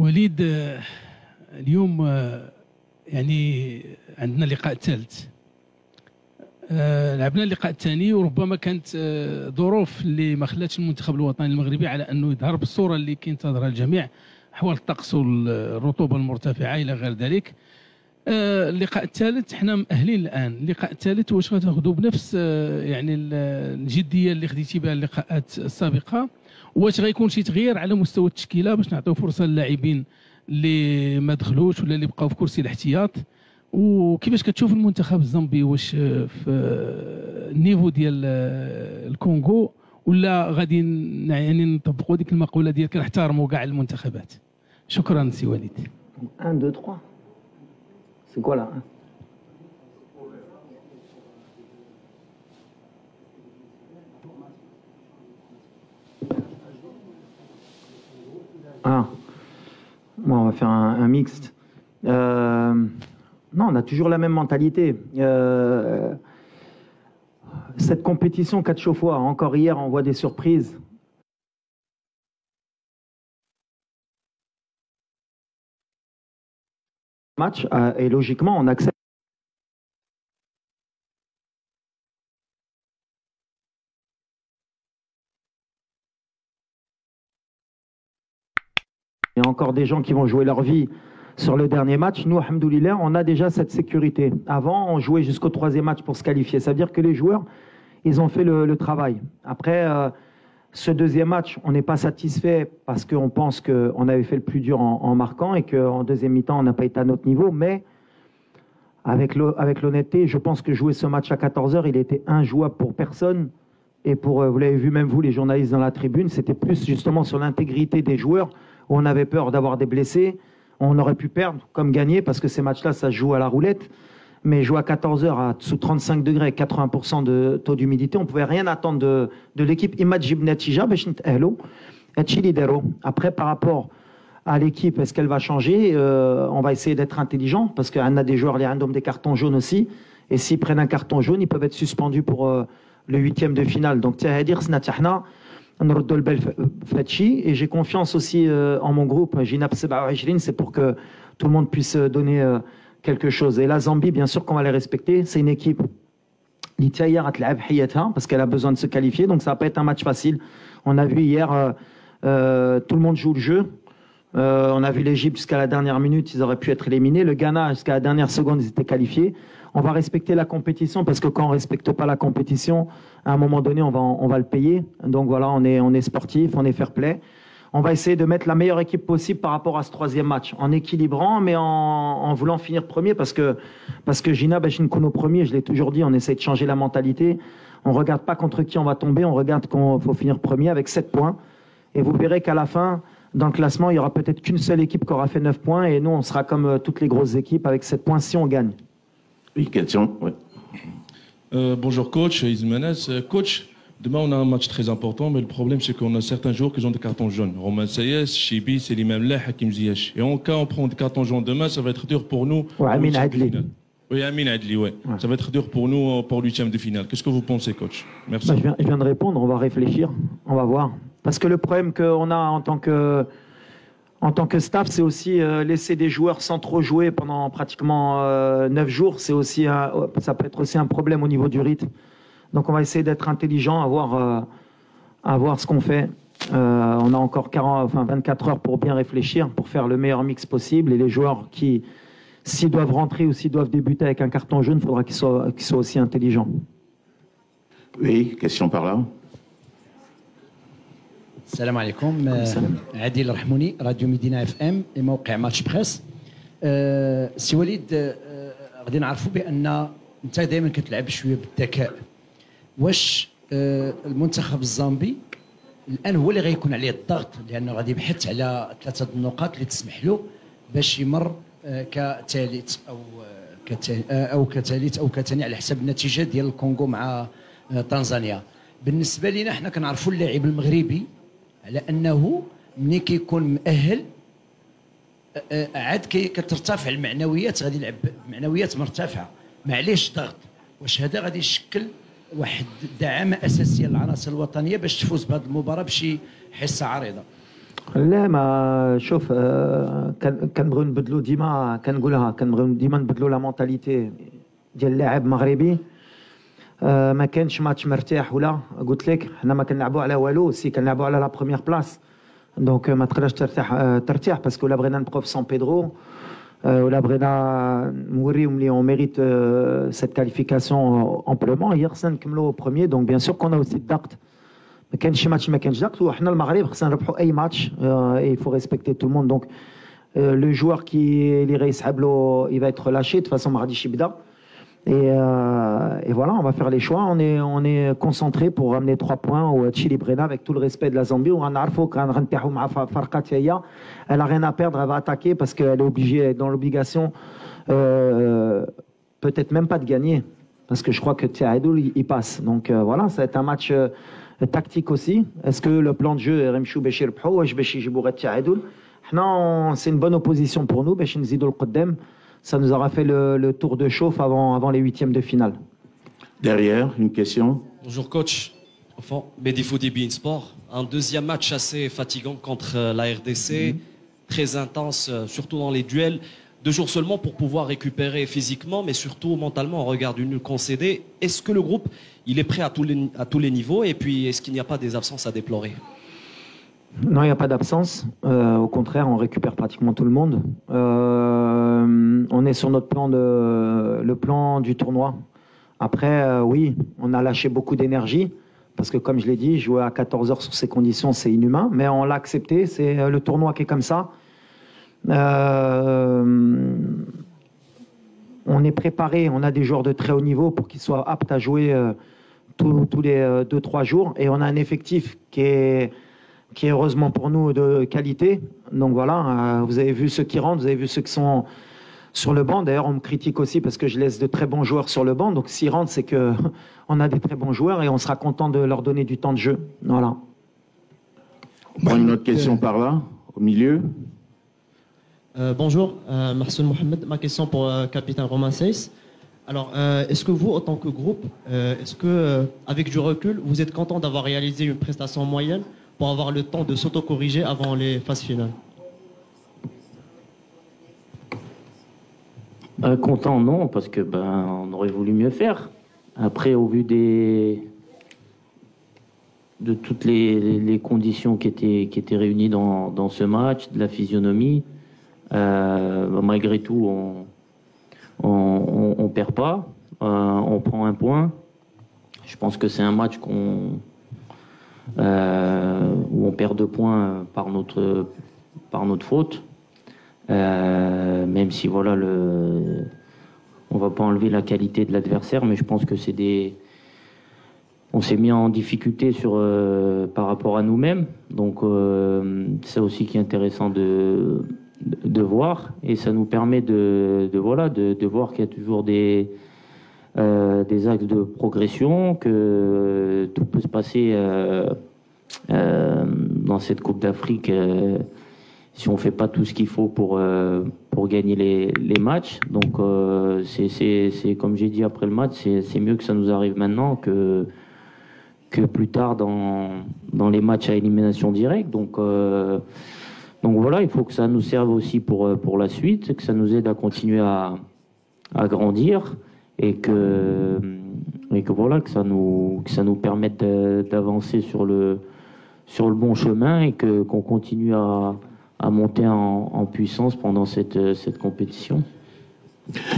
وليد، اليوم يعني عندنا اللقاء الثالث. لعبنا اللقاء الثاني، وربما كانت ظروف اللي ما خلاتش المنتخب الوطني المغربي على انه يظهر بالصوره اللي كينتظرها الجميع، احوال الطقس والرطوبه المرتفعه الى غير ذلك. اللقاء الثالث حنا مأهلين الان. اللقاء الثالث واش غتاخذوا بنفس يعني الجديه اللي خديتي بها اللقاءات السابقه؟ واش غيكون شي تغيير على مستوى التشكيله باش نعطيو فرصه للاعبين اللي ما دخلوش ولا اللي بقاو في كرسي الاحتياط؟ وكيفاش كتشوف المنتخب الزامبي؟ واش في النيفو ديال الكونغو، ولا غادي يعني نطبقوا ديك المقوله ديال كنحترموا كاع المنتخبات؟ شكرا سي وليد. 1 2 3 سي كوا لا؟ Ah, bon, on va faire un mixte. Non, on a toujours la même mentalité. Cette compétition 4 fois, encore hier, on voit des surprises. Match, et logiquement, on accepte. Il y a encore des gens qui vont jouer leur vie sur le dernier match. Nous, alhamdoulilah, on a déjà cette sécurité. Avant, on jouait jusqu'au 3e match pour se qualifier. Ça veut dire que les joueurs, ils ont fait le travail. Après, ce 2e match, on n'est pas satisfait parce qu'on pense qu'on avait fait le plus dur en marquant et qu'en 2e mi-temps, on n'a pas été à notre niveau. Mais avec l'honnêteté, je pense que jouer ce match à 14h, il était injouable pour personne. Et pour, vous l'avez vu même vous, les journalistes dans la tribune, c'était plus justement sur l'intégrité des joueurs où on avait peur d'avoir des blessés. On aurait pu perdre comme gagner parce que ces matchs-là, ça se joue à la roulette. Mais jouer à 14h à sous 35 degrés, 80% de taux d'humidité, on ne pouvait rien attendre de l'équipe. Après, par rapport à l'équipe, est-ce qu'elle va changer? On va essayer d'être intelligent parce qu'on a des joueurs, les randoms, des cartons jaunes aussi. Et s'ils prennent un carton jaune, ils peuvent être suspendus pour le 8e de finale. Donc, et j'ai confiance aussi en mon groupe, c'est pour que tout le monde puisse donner quelque chose. Et la Zambie, bien sûr qu'on va les respecter. C'est une équipe parce qu'elle a besoin de se qualifier. Donc ça va pas être un match facile. On a vu hier, tout le monde joue le jeu. On a vu l'Égypte jusqu'à la dernière minute, ils auraient pu être éliminés. Le Ghana, jusqu'à la dernière seconde, ils étaient qualifiés. On va respecter la compétition parce que quand on ne respecte pas la compétition, à un moment donné, on va le payer. Donc voilà, on est sportif, on est fair play. On va essayer de mettre la meilleure équipe possible par rapport à ce 3e match, en équilibrant, mais en voulant finir premier parce que Gina Bachinkuno premier, je l'ai toujours dit, on essaie de changer la mentalité. On ne regarde pas contre qui on va tomber, on regarde qu'il faut finir premier avec 7 points. Et vous verrez qu'à la fin, dans le classement, il n'y aura peut-être qu'une seule équipe qui aura fait 9 points et nous, on sera comme toutes les grosses équipes avec 7 points si on gagne. Oui, question. Ouais. Bonjour coach, Ismanas. Coach, demain on a un match très important, mais le problème c'est qu'on a certains joueurs qui ont des cartons jaunes. Romain Sayes, Chibi, Selim Amlah, Hakim Ziyech. Et en cas on prend des cartons jaunes demain, ça va être dur pour nous. Ouais, Amin Adli. Oui, Amin Adli, ouais. Ça va être dur pour nous pour le 8e de finale. Qu'est-ce que vous pensez, coach? Merci. Je viens de répondre, on va réfléchir, on va voir. Parce que le problème qu'on a en tant que staff, c'est aussi laisser des joueurs sans trop jouer pendant pratiquement 9 jours. C'est aussi ça peut être aussi un problème au niveau du rythme. Donc on va essayer d'être intelligent, à voir ce qu'on fait. On a encore 24 heures pour bien réfléchir, pour faire le meilleur mix possible. Et les joueurs qui, s'ils doivent rentrer ou s'ils doivent débuter avec un carton jaune, il faudra qu'ils soient aussi intelligents. Oui, question par là. السلام عليكم. عادل الرحموني، راديو مدينة اف ام، موقع ماتش بريس. سي وليد، غادي نعرفوا بان انت دائما كتلعب شويه بالذكاء. واش المنتخب الزامبي الان هو اللي غيكون عليه الضغط لانه غادي يبحث على 3 النقاط اللي تسمح له باش يمر كثالث او كثاني على حسب النتيجه ديال الكونغو مع تنزانيا؟ بالنسبه لنا حنا كنعرفوا اللاعب المغربي على انه ملي كيكون مؤهل عاد كترتفع المعنويات، غادي يلعب بمعنويات مرتفعه، معليش ضغط. واش هذا غادي يشكل واحد دعامه اساسيه للعناصر الوطنيه باش تفوز بهذه المباراه بشي حصه عريضه؟ لا ما شوف كنبغيو نبدلوا ديما كنقولها كنبغيو ديما نبدلوا لا مونتاليتي ديال اللاعب مغربي. ما كانش ماتش مرتاح ولا قلت لك حنا ما كنلعبوا على والو سي كنلعبوا على لا بروميير بلاص دونك ما تقدرش ترتاح باسكو لا بغينا نبقاو في سان بيدرو ولا بغينا نوريهم لي اون ميريت سيت كاليفيكاسيون امبلومون هي خصنا نكملوا بروميير دونك بيان سور كون اوسي الضغط ما كانش شي ماتش ما كانش ضغط وحنا المغرب خصنا نربحوا اي ماتش اي فو ريسبكتي تو الموند دونك لو جوار كي اللي غيسحب له il va être relâché de toute façon ما غاديش يبدا. Et voilà, on va faire les choix. On est concentré pour ramener 3 points au Chili Brena avec tout le respect de la Zambie. On a elle n'a rien à perdre, elle va attaquer parce qu'elle est obligée, dans l'obligation, peut-être même pas de gagner. Parce que je crois que Tchaïdoul, il passe. Donc voilà, ça va être un match tactique aussi. Est-ce que le plan de jeu est Remchou Béchir Pro ou Béchir Jibouret Tchaïdoul? C'est une bonne opposition pour nous. Béchir Nzidou Qodem. Ça nous aura fait le tour de chauffe avant les huitièmes de finale. Derrière, une question. Bonjour coach. Enfin, Mehdi Foudi beIN Sport. Un deuxième match assez fatigant contre la RDC, très intense, surtout dans les duels. 2 jours seulement pour pouvoir récupérer physiquement, mais surtout mentalement en regard du nul concédé. Est-ce que le groupe il est prêt à tous les niveaux? Et puis, est-ce qu'il n'y a pas des absences à déplorer? Non, il n'y a pas d'absence. Au contraire, on récupère pratiquement tout le monde. On est sur notre plan le plan du tournoi. Après, oui, on a lâché beaucoup d'énergie parce que, comme je l'ai dit, jouer à 14 heures sur ces conditions, c'est inhumain. Mais on l'a accepté. C'est le tournoi qui est comme ça. On est préparé. On a des joueurs de très haut niveau pour qu'ils soient aptes à jouer tous les 2-3 jours. Et on a un effectif qui est heureusement pour nous de qualité. Donc voilà, vous avez vu ceux qui rentrent, vous avez vu ceux qui sont sur le banc. D'ailleurs, on me critique aussi parce que je laisse de très bons joueurs sur le banc. Donc s'ils rentrent, c'est qu'on a des très bons joueurs et on sera content de leur donner du temps de jeu. Voilà. On prend une autre question par là, au milieu. Bonjour, Marcel Mohamed. Ma question pour capitaine Romain Seyss. Alors, est-ce que vous, en tant que groupe, est-ce que, avec du recul, vous êtes content d'avoir réalisé une prestation moyenne pour avoir le temps de s'auto-corriger avant les phases finales? Content, non, parce que on aurait voulu mieux faire. Après, au vu de toutes les conditions qui étaient réunies dans ce match, de la physionomie, malgré tout, on perd pas, on prend un point. Je pense que c'est un match où on perd 2 points par notre faute. Même si voilà on va pas enlever la qualité de l'adversaire, mais je pense que on s'est mis en difficulté par rapport à nous-mêmes. Donc c'est aussi qui est intéressant de voir, et ça nous permet de voir qu'il y a toujours des axes de progression, que tout peut se passer dans cette Coupe d'Afrique si on fait pas tout ce qu'il faut pour gagner les matchs. Donc c'est comme j'ai dit après le match, c'est mieux que ça nous arrive maintenant que plus tard dans les matchs à élimination directe. Donc voilà, il faut que ça nous serve aussi pour la suite, que ça nous aide à continuer à grandir, et que voilà, que ça nous permette d'avancer sur le bon chemin, et qu'on continue à monter en puissance pendant cette compétition.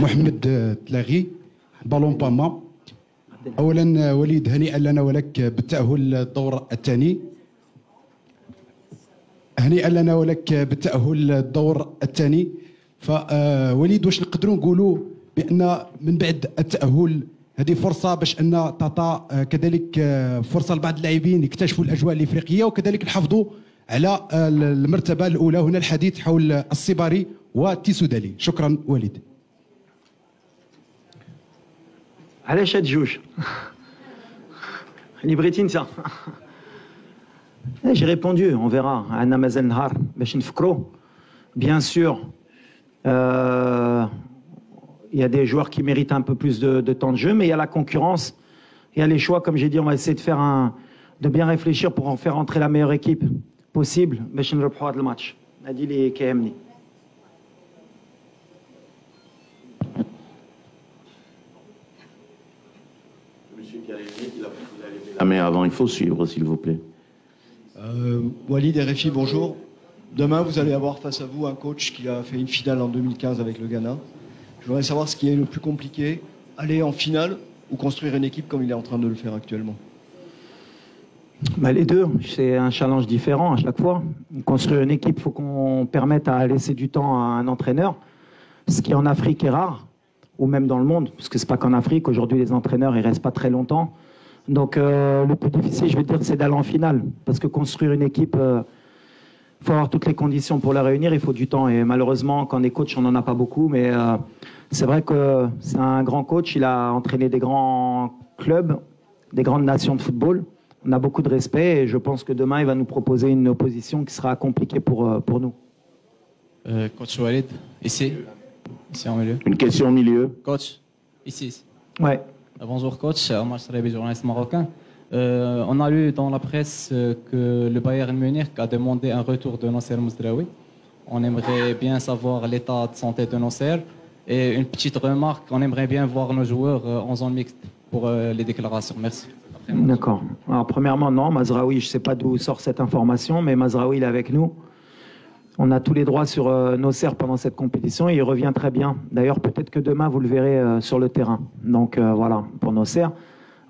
Mohamed Tlahi, Ballon Pama. أولا وليد هنيئا لنا ولك بالتأهل للدور الثاني. هنيئا لنا ولك بالتأهل للدور الثاني. فوليد واش نقدروا نقولوا بأن من بعد التأهل هذه فرصة باش أن تعطى كذلك فرصة لبعض اللاعبين يكتشفوا الأجواء الإفريقية، وكذلك نحافظوا على المرتبة الأولى. هنا الحديث حول الصباري وتيسودالي. شكرا وليد. علاش هاد جوج اللي بغيتي انت؟ J'ai répondu, on verra. عندنا مازال نهار باش نفكروا. Bien sûr, il y a des joueurs qui méritent un peu plus de temps de jeu, mais il y a la concurrence, il y a les choix. Comme j'ai dit, on va essayer de bien réfléchir pour en faire entrer la meilleure équipe possible باش نربحوا هذا الماتش. هذه اللي كيهمني. Monsieur qui a levé la main avant, il faut suivre, s'il vous plaît. Walid RFI, bonjour. Demain, vous allez avoir face à vous un coach qui a fait une finale en 2015 avec le Ghana. Je voudrais savoir ce qui est le plus compliqué, aller en finale ou construire une équipe comme il est en train de le faire actuellement. Bah, les deux, c'est un challenge différent à chaque fois. Construire une équipe, il faut qu'on permette à laisser du temps à un entraîneur, ce qui en Afrique est rare, ou même dans le monde, parce que c'est pas qu'en Afrique, aujourd'hui les entraîneurs ils restent pas très longtemps. Donc le plus difficile, je vais dire, c'est d'aller en finale, parce que construire une équipe, faut avoir toutes les conditions pour la réunir, il faut du temps. Et malheureusement, quand on est coach, on n'en a pas beaucoup, mais c'est vrai que c'est un grand coach, il a entraîné des grands clubs, des grandes nations de football. On a beaucoup de respect et je pense que demain, il va nous proposer une opposition qui sera compliquée pour nous. Coach Walid, ici en milieu. Une question au milieu. Coach, ici. Ouais. Bonjour coach, Omar Srabi, journaliste marocain. On a lu dans la presse que le Bayern Munich a demandé un retour de Nasser Mazraoui. On aimerait bien savoir l'état de santé de Nasser. Et une petite remarque, on aimerait bien voir nos joueurs en zone mixte pour les déclarations. Merci. D'accord. Alors premièrement, non, Mazraoui, je ne sais pas d'où sort cette information, mais Mazraoui, il est avec nous. On a tous les droits sur Nasser pendant cette compétition et il revient très bien. D'ailleurs, peut-être que demain, vous le verrez sur le terrain. Donc voilà, pour Nasser.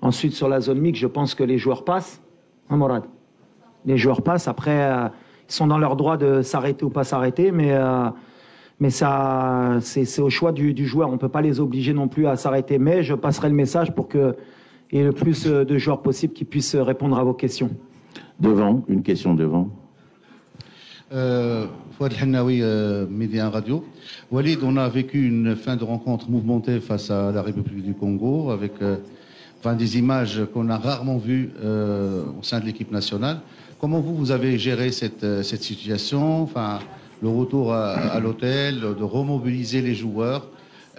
Ensuite, sur la zone mixte, je pense que les joueurs passent. Hein, Morad? Les joueurs passent. Après, ils sont dans leur droit de s'arrêter ou pas s'arrêter, mais ça, c'est au choix du joueur. On ne peut pas les obliger non plus à s'arrêter. Mais je passerai le message pour qu'il y ait le plus de joueurs possible qui puissent répondre à vos questions. Devant, une question devant. Fouad Hennaoui, Média Radio. Walid, on a vécu une fin de rencontre mouvementée face à la République du Congo avec des images qu'on a rarement vues au sein de l'équipe nationale. Comment vous avez géré cette situation, enfin, le retour à l'hôtel, de remobiliser les joueurs?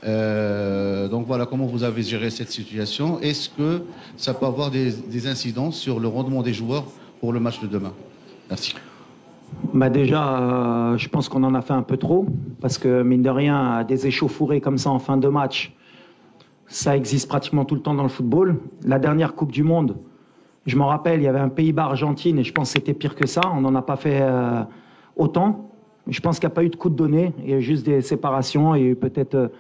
Donc voilà, comment vous avez géré cette situation? Est-ce que ça peut avoir des incidences sur le rendement des joueurs pour le match de demain? Merci. Bah déjà, je pense qu'on en a fait un peu trop, parce que mine de rien, des échauffourées comme ça en fin de match, ça existe pratiquement tout le temps dans le football. La dernière Coupe du Monde, je m'en rappelle, il y avait un Pays-Bas-Argentine et je pense que c'était pire que ça. On n'en a pas fait autant. Je pense qu'il n'y a pas eu de coup de donné. Il y a eu juste des séparations. Il y a eu peut-être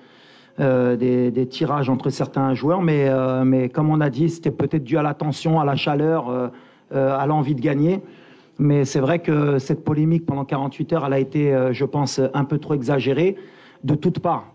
des tirages entre certains joueurs. Mais comme on a dit, c'était peut-être dû à la tension, à la chaleur, à l'envie de gagner. Mais c'est vrai que cette polémique pendant 48 heures, elle a été, je pense, un peu trop exagérée de toutes parts.